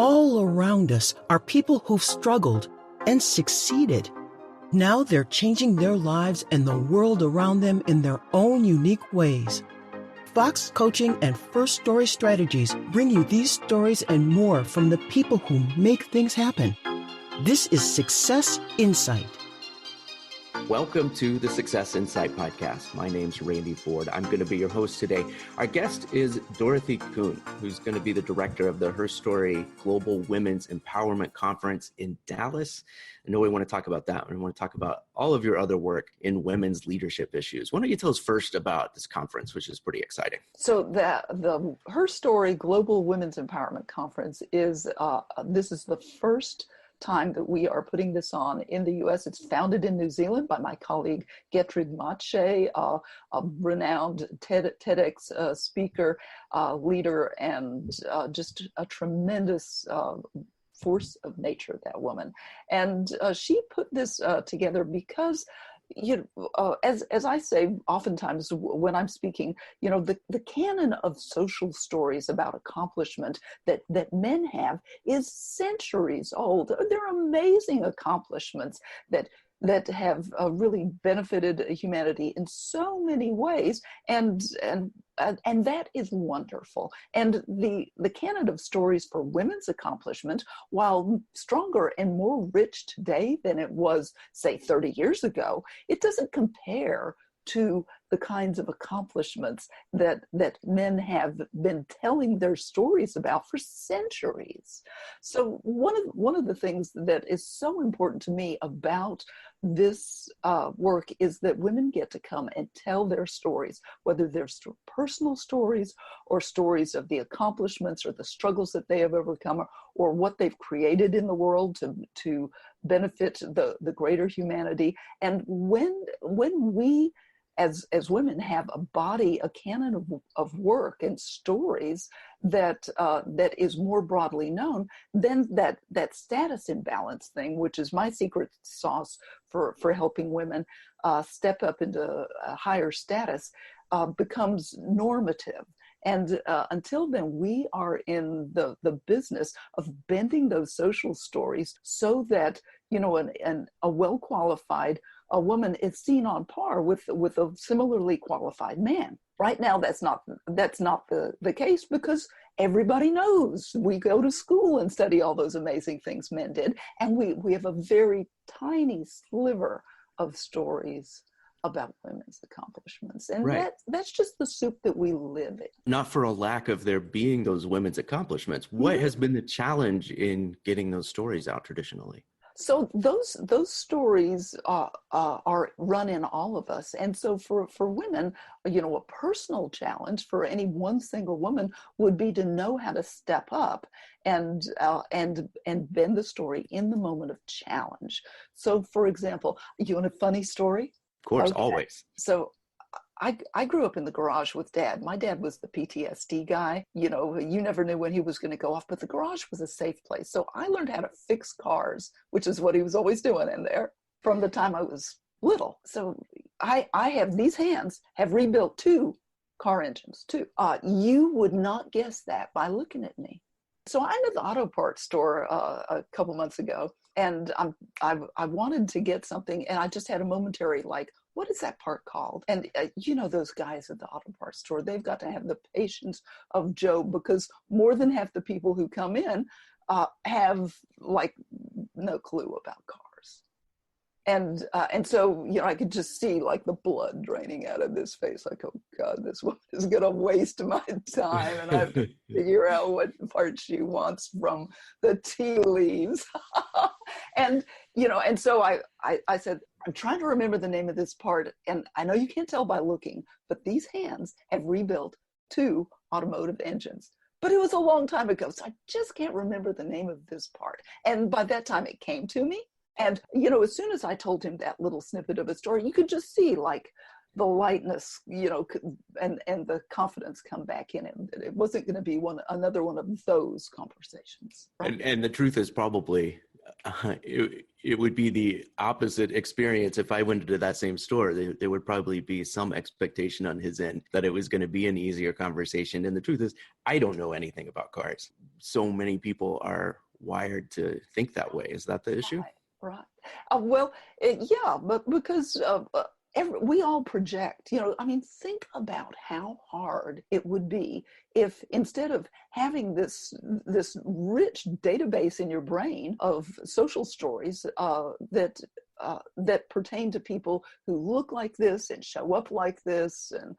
All around us are people who've struggled and succeeded. Now they're changing their lives and the world around them in their own unique ways. Fox Coaching and First Story Strategies bring you these stories and more from the people who make things happen. This is Success Insight. Welcome to the Success Insight podcast. My name's Randy Ford. I'm going to be your host today. Our guest is Dorothy Kuhn, who's going to be the director of the Her Story Global Women's Empowerment Conference in Dallas. I know we want to talk about that. We want to talk about all of your other work in women's leadership issues. Why don't you tell us first about this conference, which is pretty exciting? So the Her Story Global Women's Empowerment Conference is this is the first time that we are putting this on in the U.S. It's founded in New Zealand by my colleague Gertrude Mache, a renowned TEDx speaker, leader, and just a tremendous force of nature, that woman. And she put this together because, as I say oftentimes when I'm speaking, the canon of social stories about accomplishment that men have is centuries old. They're amazing accomplishments that have really benefited humanity in so many ways, and that is wonderful. And the canon of stories for women's accomplishment, while stronger and more rich today than it was, say, 30 years ago, it doesn't compare to the kinds of accomplishments that men have been telling their stories about for centuries. So one of the things that is so important to me about this work is that women get to come and tell their stories, whether they're personal stories or stories of the accomplishments or the struggles that they have overcome, or what they've created in the world to benefit the greater humanity. And when we as women have a canon of work and stories that is more broadly known, then that status imbalance thing, which is my secret sauce for helping women step up into a higher status, becomes normative. And until then, we are in the business of bending those social stories so that, a well-qualified woman is seen on par with a similarly qualified man. Right now, that's not the case, because everybody knows we go to school and study all those amazing things men did, and we have a very tiny sliver of stories about women's accomplishments. And right. That's just the soup that we live in. Not for a lack of there being those women's accomplishments. What has been the challenge in getting those stories out traditionally? So those stories are run in all of us. And so for women, a personal challenge for any one single woman would be to know how to step up and bend the story in the moment of challenge. So, for example, you want a funny story? Of course, Okay. Always. So I grew up in the garage with Dad. My dad was the PTSD guy. You never knew when he was going to go off, but the garage was a safe place. So I learned how to fix cars, which is what he was always doing in there from the time I was little. So I have these hands have rebuilt 2 car engines too. You would not guess that by looking at me. So I'm at the auto parts store a couple months ago, and I wanted to get something, and I just had a momentary what is that part called? And those guys at the auto parts store, they've got to have the patience of Job, because more than half the people who come in have no clue about cars. And so, I could just see the blood draining out of this face. Oh God, this woman is going to waste my time, and I have to figure out what part she wants from the tea leaves. And so I said, I'm trying to remember the name of this part, and I know you can't tell by looking, but these hands have rebuilt 2 automotive engines. But it was a long time ago, so I just can't remember the name of this part. And by that time, it came to me. And, as soon as I told him that little snippet of a story, you could just see the lightness, and the confidence come back in him, that it wasn't going to be another one of those conversations. And the truth is probably it would be the opposite experience if I went into that same store. There would probably be some expectation on his end that it was going to be an easier conversation. And the truth is, I don't know anything about cars. So many people are wired to think that way. Is that the issue? Right. Yeah, but because we all project, I mean, think about how hard it would be if instead of having this rich database in your brain of social stories that pertain to people who look like this and show up like this and,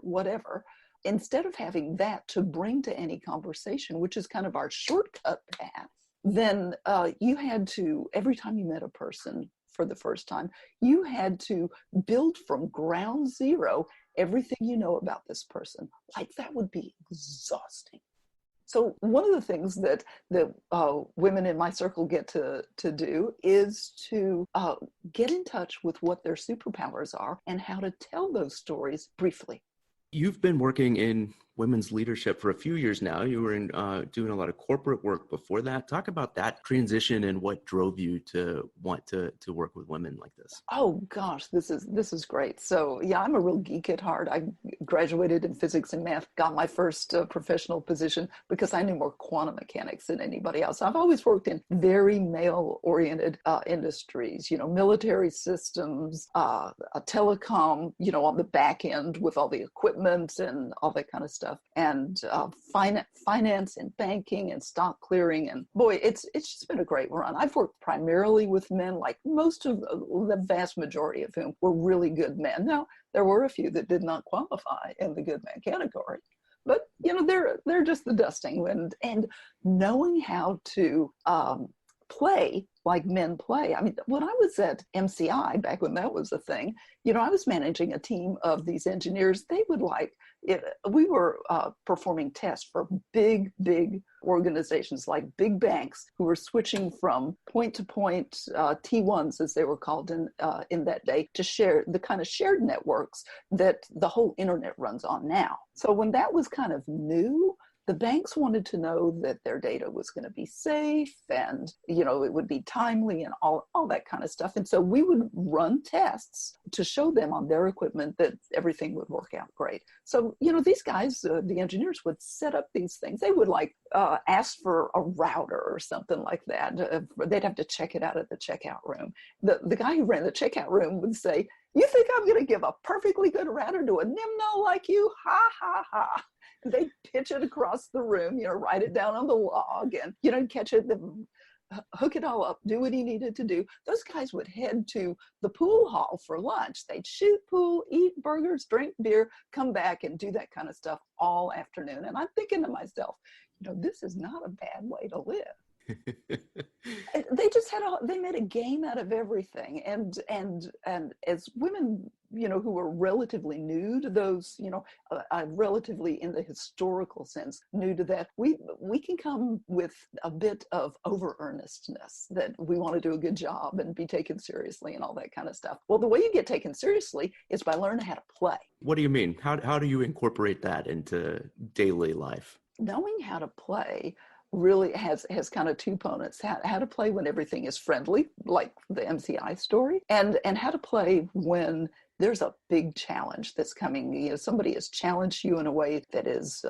whatever, instead of having that to bring to any conversation, which is kind of our shortcut path, then you had to, every time you met a person for the first time, you had to build from ground zero everything you know about this person. Like, that would be exhausting. So one of the things that women in my circle get to do is to get in touch with what their superpowers are and how to tell those stories briefly. You've been working in women's leadership for a few years now. You were doing a lot of corporate work before that. Talk about that transition and what drove you to want to work with women like this. Oh gosh, this is great. So yeah, I'm a real geek at heart. I graduated in physics and math, got my first professional position because I knew more quantum mechanics than anybody else. I've always worked in very male-oriented industries, military systems, telecom, on the back end with all the equipment and all that kind of stuff, and finance and banking and stock clearing. And boy, it's just been a great run. I've worked primarily with men, like most of the vast majority of whom were really good men. Now, there were a few that did not qualify in the good man category, but they're just the dusting. And knowing how to play like men play. I mean, when I was at MCI, back when that was a thing, I was managing a team of these engineers. They would we were performing tests for big organizations like big banks who were switching from point to point T1s, as they were called in that day, to share the kind of shared networks that the whole internet runs on now. So when that was kind of new, the banks wanted to know that their data was going to be safe and, it would be timely and all that kind of stuff. And so we would run tests to show them on their equipment that everything would work out great. So, these guys, the engineers, would set up these things. They would ask for a router or something like that. They'd have to check it out at the checkout room. The guy who ran the checkout room would say, "You think I'm going to give a perfectly good router to a nimno like you? Ha, ha, ha." They'd pitch it across the room, write it down on the log and, catch it, hook it all up, do what he needed to do. Those guys would head to the pool hall for lunch. They'd shoot pool, eat burgers, drink beer, come back and do that kind of stuff all afternoon. And I'm thinking to myself, this is not a bad way to live. They just they made a game out of everything. And as women, who were relatively new to those, relatively in the historical sense, new to that, we can come with a bit of over earnestness that we want to do a good job and be taken seriously and all that kind of stuff. Well, the way you get taken seriously is by learning how to play. What do you mean? How do you incorporate that into daily life? Knowing how to play really has kind of two components: how to play when everything is friendly, like the MCI story, and how to play when there's a big challenge that's coming. Somebody has challenged you in a way that is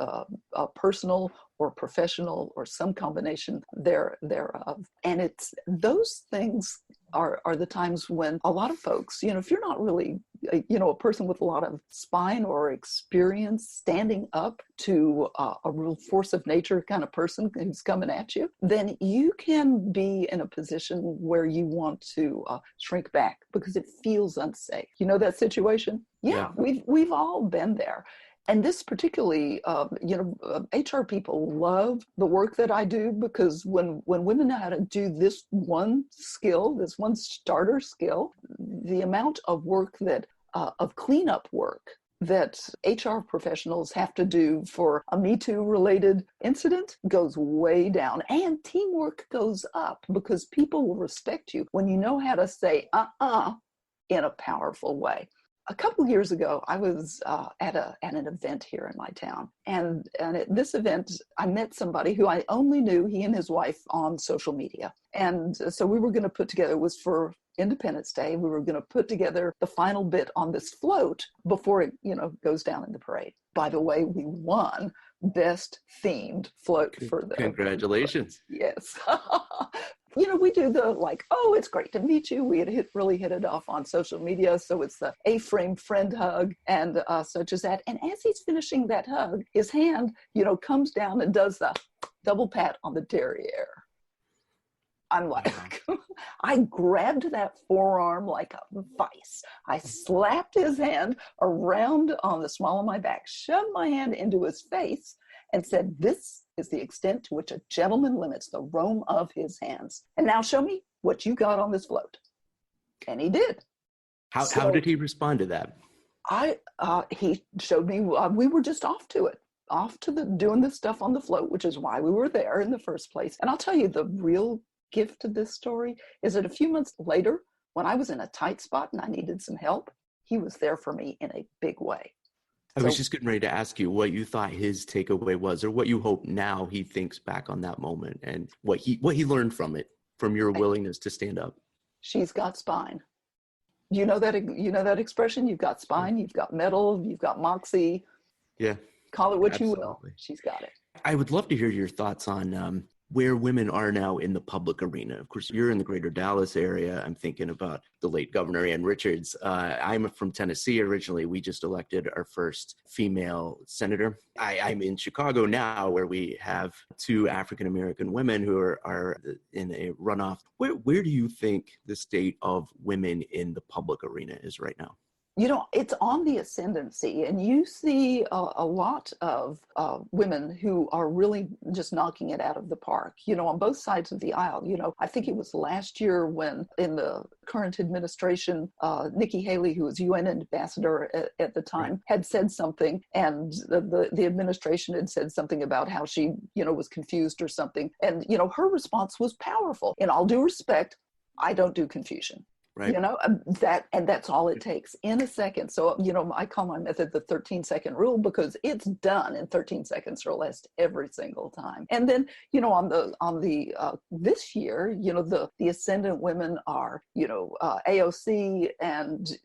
personal or professional or some combination thereof. And it's those things are the times when a lot of folks, if you're not really, a person with a lot of spine or experience standing up to a real force of nature kind of person who's coming at you, then you can be in a position where you want to shrink back because it feels unsafe. That situation? Yeah. We've all been there. And this particularly, HR people love the work that I do, because when women know how to do this one skill, this one starter skill, the amount of work of cleanup work that HR professionals have to do for a Me Too related incident goes way down, and teamwork goes up because people will respect you when you know how to say in a powerful way. a couple of years ago, I was at an event here in my town. And at this event, I met somebody who I only knew, he and his wife, on social media. And so we were going to put together, it was for Independence Day, we were going to put together the final bit on this float before it, goes down in the parade. By the way, we won best themed float for the... Congratulations. Yes. We do the oh, it's great to meet you. We had really hit it off on social media. So it's the A-frame friend hug and such as that. And as he's finishing that hug, his hand, comes down and does the double pat on the derriere. I'm like, I grabbed that forearm like a vice. I slapped his hand around on the small of my back, shoved my hand into his face, and said, "This is the extent to which a gentleman limits the roam of his hands. And now show me what you got on this float." And he did. How did he respond to that? He showed me, we were just off to doing this stuff on the float, which is why we were there in the first place. And I'll tell you, the real gift to this story is that a few months later, when I was in a tight spot and I needed some help, he was there for me in a big way. I was just getting ready to ask you what you thought his takeaway was, or what you hope now he thinks back on that moment and what he learned from it, from your willingness to stand up. She's got spine. You know that expression? You've got spine, you've got metal, you've got moxie. Yeah. Call it what Absolutely. you will. She's got it. I would love to hear your thoughts on where women are now in the public arena. Of course, you're in the greater Dallas area. I'm thinking about the late Governor Ann Richards. I'm from Tennessee originally. We just elected our first female senator. I'm in Chicago now, where we have 2 African-American women who are in a runoff. Where do you think the state of women in the public arena is right now? It's on the ascendancy, and you see a lot of women who are really just knocking it out of the park, on both sides of the aisle. I think it was last year when in the current administration, Nikki Haley, who was UN ambassador at the time, had said something, and the administration had said something about how she, was confused or something. And, her response was powerful. In all due respect, I don't do confusion. Right. That's all it takes in a second. So, I call my method the 13-second rule, because it's done in 13 seconds or less every single time. And then, on the this year, the ascendant women are, AOC and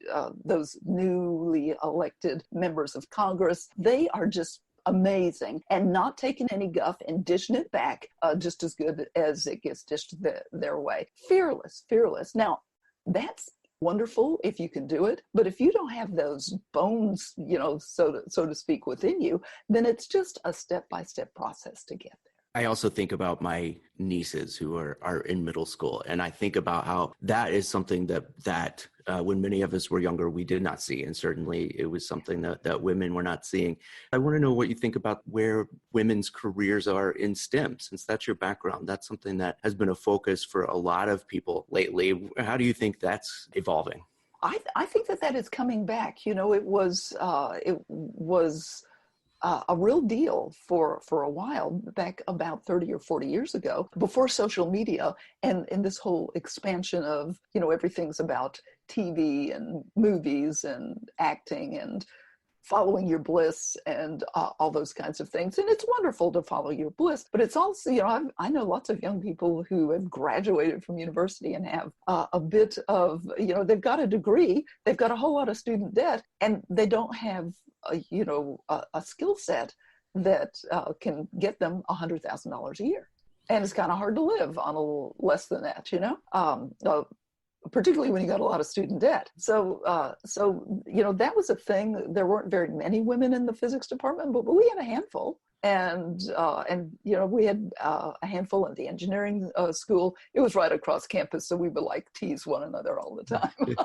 those newly elected members of Congress. They are just amazing and not taking any guff and dishing it back just as good as it gets dished their way. Fearless. Now, that's wonderful if you can do it, but if you don't have those bones, so to speak, within you, then it's just a step-by-step process to get there. I also think about my nieces who are in middle school, and I think about how that is something that when many of us were younger, we did not see. And certainly it was something that women were not seeing. I want to know what you think about where women's careers are in STEM, since that's your background. That's something that has been a focus for a lot of people lately. How do you think that's evolving? I think that is coming back. It was a real deal for a while back, about 30 or 40 years ago, before social media and this whole expansion of, everything's about TV and movies and acting and following your bliss and all those kinds of things. And it's wonderful to follow your bliss, but it's also, I know lots of young people who have graduated from university and have a bit of, they've got a degree, they've got a whole lot of student debt, and they don't have a skill set that can get them $100,000 a year. And it's kind of hard to live on a little less than that, particularly when you got a lot of student debt. So that was a thing. There weren't very many women in the physics department, but we had a handful. And we had a handful at the engineering school. It was right across campus, so we would tease one another all the time.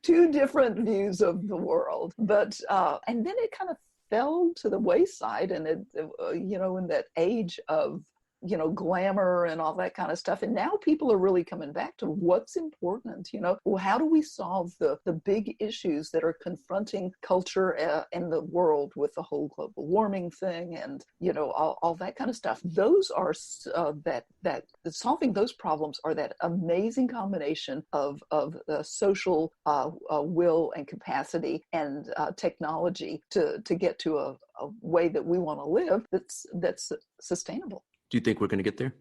Two different views of the world, but and then it kind of fell to the wayside, and it in that age of glamour and all that kind of stuff. And now people are really coming back to what's important. Well, how do we solve the big issues that are confronting culture and the world with the whole global warming thing and, all that kind of stuff. Those are that solving those problems are that amazing combination of social will and capacity and technology to get to a way that we want to live that's sustainable. Do you think we're going to get there?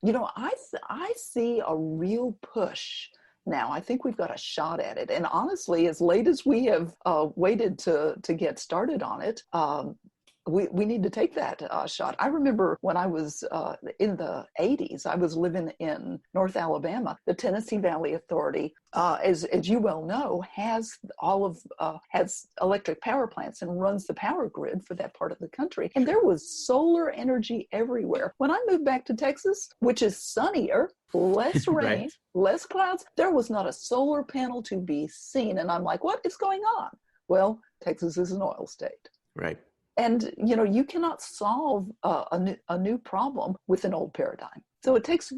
I see a real push now. I think we've got a shot at it. And honestly, as late as we have waited to get started on it, we need to take that shot. I remember when I was in the 80s, I was living in North Alabama. The Tennessee Valley Authority, as you well know, has has electric power plants and runs the power grid for that part of the country. And there was solar energy everywhere. When I moved back to Texas, which is sunnier, less rain, Right. less clouds, there was not a solar panel to be seen. And I'm like, what is going on? Well, Texas is an oil state. Right. And, you cannot solve a new problem with an old paradigm. So it takes,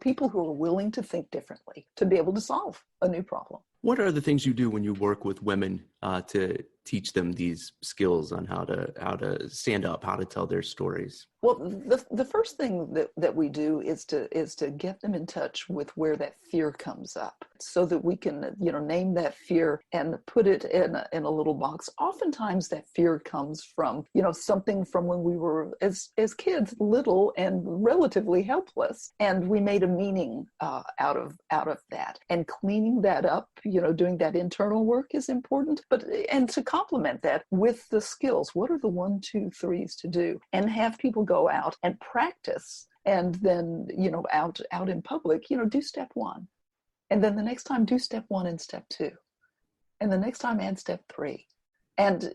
people who are willing to think differently to be able to solve a new problem. What are the things you do when you work with women to teach them these skills on how to stand up, how to tell their stories? Well, the first thing that we do is to get them in touch with where that fear comes up, so that we can name that fear and put it in a little box. Oftentimes that fear comes from something from when we were as kids, little and relatively helpless, and we made a meaning out of that. And cleaning that up, doing that internal work is important. And to complement that with the skills, what are the 1, 2, 3s to do, and have people go out and practice, and then out in public do step 1, and then the next time do step 1 and step 2, and the next time add step 3, and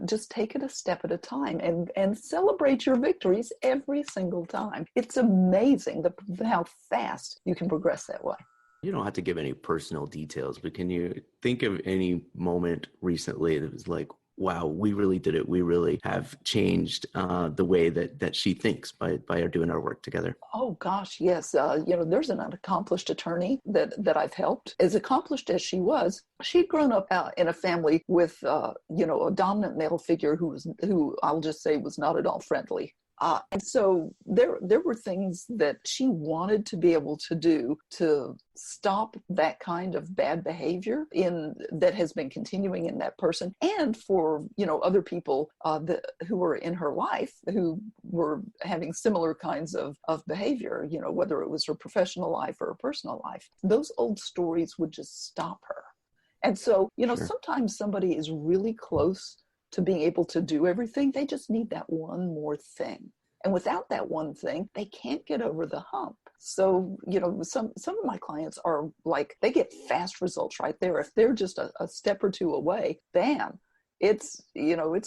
just take it a step at a time, and celebrate your victories every single time. It's amazing how fast you can progress that way. You don't have to give any personal details, but can you think of any moment recently that was like, wow, we really did it. We really have changed the way that she thinks by doing our work together. Oh gosh, yes. There's an accomplished attorney that I've helped. As accomplished as she was, she'd grown up in a family with a dominant male figure who I'll just say was not at all friendly. And so there were things that she wanted to be able to do to stop that kind of bad behavior that has been continuing in that person, and for other people who were in her life who were having similar kinds of behavior, whether it was her professional life or her personal life. Those old stories would just stop her. And so Sure. Sometimes somebody is really close to being able to do everything. They just need that one more thing. And without that one thing, they can't get over the hump. So, some of my clients are like, they get fast results right there. If they're just a step or two away, bam, it's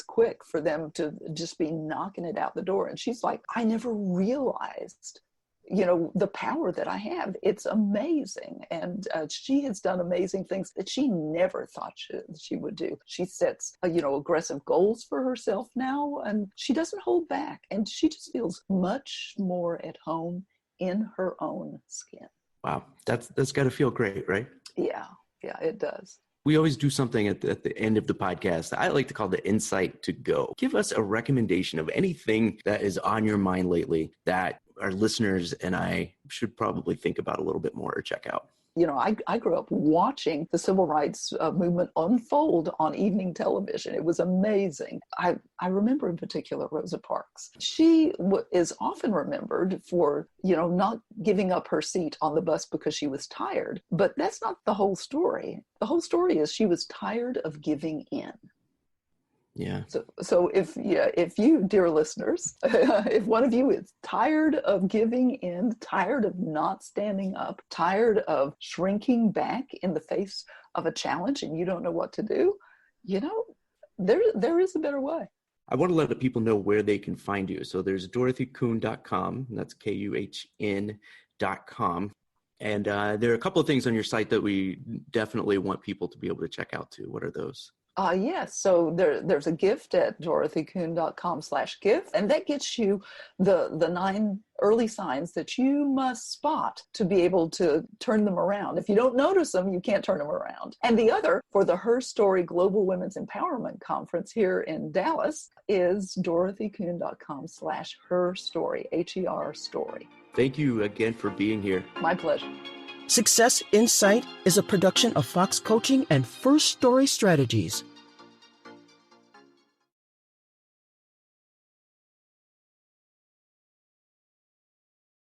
quick for them to just be knocking it out the door. And she's like, I never realized the power that I have. It's amazing. And she has done amazing things that she never thought she would do. She sets, aggressive goals for herself now, and she doesn't hold back. And she just feels much more at home in her own skin. Wow. That's got to feel great, right? Yeah, it does. We always do something at the end of the podcast that I like to call the insight to go. Give us a recommendation of anything that is on your mind lately that our listeners and I should probably think about a little bit more or check out. I grew up watching the civil rights movement unfold on evening television. It was amazing. I remember in particular Rosa Parks. She is often remembered for, not giving up her seat on the bus because she was tired. But that's not the whole story. The whole story is she was tired of giving in. Yeah. So if you, dear listeners, if one of you is tired of giving in, tired of not standing up, tired of shrinking back in the face of a challenge, and you don't know what to do, there is a better way. I want to let the people know where they can find you. So there's dorothykuhn.com, and that's KUHN.com. And there are a couple of things on your site that we definitely want people to be able to check out too. What are those? Yes. So there's a gift at dorothykuhn.com/gift, and that gets you the 9 early signs that you must spot to be able to turn them around. If you don't notice them, you can't turn them around. And the other, for the Her Story Global Women's Empowerment Conference here in Dallas, is dorothykuhn.com/herstory, HER story. Thank you again for being here. My pleasure. Success Insight is a production of Fox Coaching and First Story Strategies.